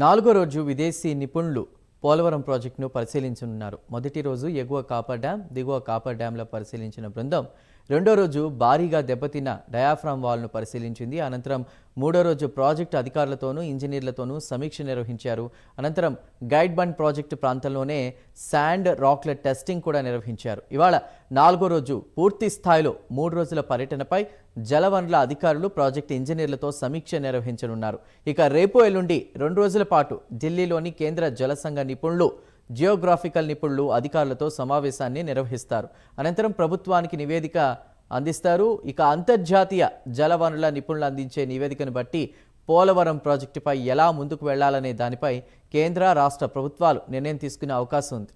నాలుగో రోజు విదేశీ నిపుణులు పోలవరం ప్రాజెక్టును పరిశీలించనున్నారు. మొదటి రోజు ఎగువ కాపర్ డ్యాం, దిగువ కాపర్ డ్యాంల పరిశీలించిన బృందం రెండో రోజు భారీగా దెబ్బతిన్న డయాఫ్రామ్ వాల్ను పరిశీలించింది. అనంతరం మూడో రోజు ప్రాజెక్టు అధికారులతోనూ ఇంజనీర్లతోనూ సమీక్ష నిర్వహించారు. అనంతరం గైడ్ బండ్ ప్రాజెక్టు ప్రాంతంలోనే శాండ్ రాక్ల టెస్టింగ్ కూడా నిర్వహించారు. ఇవాళ నాలుగో రోజు పూర్తి స్థాయిలో 3 రోజుల పర్యటనపై జలవనరుల అధికారులు ప్రాజెక్టు ఇంజనీర్లతో సమీక్ష నిర్వహించనున్నారు. ఇక రేపు ఎల్లుండి 2 రోజుల పాటు ఢిల్లీలోని కేంద్ర జలసంఘ నిపుణులు, జియోగ్రాఫికల్ నిపుణులు అధికారులతో సమావేశాన్ని నిర్వహిస్తారు. అనంతరం ప్రభుత్వానికి నివేదిక అందిస్తారు. ఇక అంతర్జాతీయ జలవనరుల నిపుణులు అందించే నివేదికను బట్టి పోలవరం ప్రాజెక్టుపై ఎలా ముందుకు వెళ్లాలనే దానిపై కేంద్ర, రాష్ట్ర ప్రభుత్వాలు నిర్ణయం తీసుకునే అవకాశం ఉంది.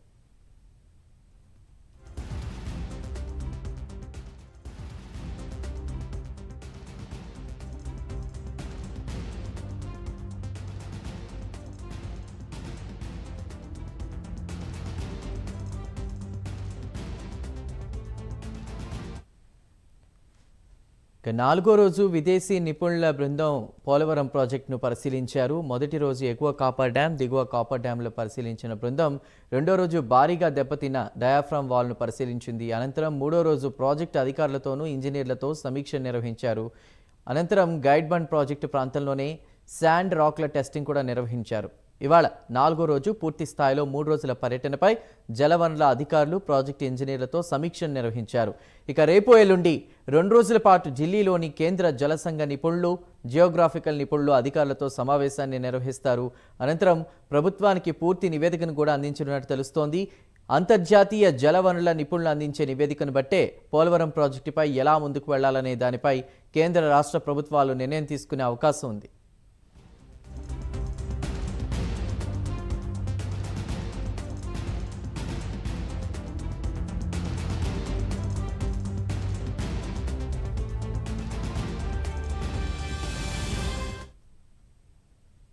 నాలుగో రోజు విదేశీ నిపుణుల బృందం పోలవరం ప్రాజెక్టును పరిశీలించారు. మొదటి రోజు ఎగువ కాపర్ డ్యాం, దిగువ కాపర్ డ్యాంలు పరిశీలించిన బృందం రెండో రోజు భారీగా దెబ్బతిన్న డయాఫ్రామ్ వాల్ను పరిశీలించింది. అనంతరం మూడో రోజు ప్రాజెక్టు అధికారులతోనూ ఇంజనీర్లతో సమీక్ష నిర్వహించారు. అనంతరం గైడ్ బండ్ ప్రాజెక్టు ప్రాంతంలోనే శాండ్ రాక్ల టెస్టింగ్ కూడా నిర్వహించారు. ఇవాళ నాలుగో రోజు పూర్తి స్థాయిలో 3 రోజుల పర్యటనపై జలవనరుల అధికారులు, ప్రాజెక్టు ఇంజనీర్లతో సమీక్షను నిర్వహించారు. ఇక రేపు ఎల్లుండి 2 రోజుల పాటు ఢిల్లీలోని కేంద్ర జలసంఘ నిపుణులు, జియోగ్రాఫికల్ నిపుణులు అధికారులతో సమావేశాన్ని నిర్వహిస్తారు. అనంతరం ప్రభుత్వానికి పూర్తి నివేదికను కూడా అందించనున్నట్టు తెలుస్తోంది. అంతర్జాతీయ జలవనరుల నిపుణులు అందించే నివేదికను బట్టే పోలవరం ప్రాజెక్టుపై ఎలా ముందుకు వెళ్లాలనే దానిపై కేంద్ర, రాష్ట్ర ప్రభుత్వాలు నిర్ణయం తీసుకునే అవకాశం ఉంది.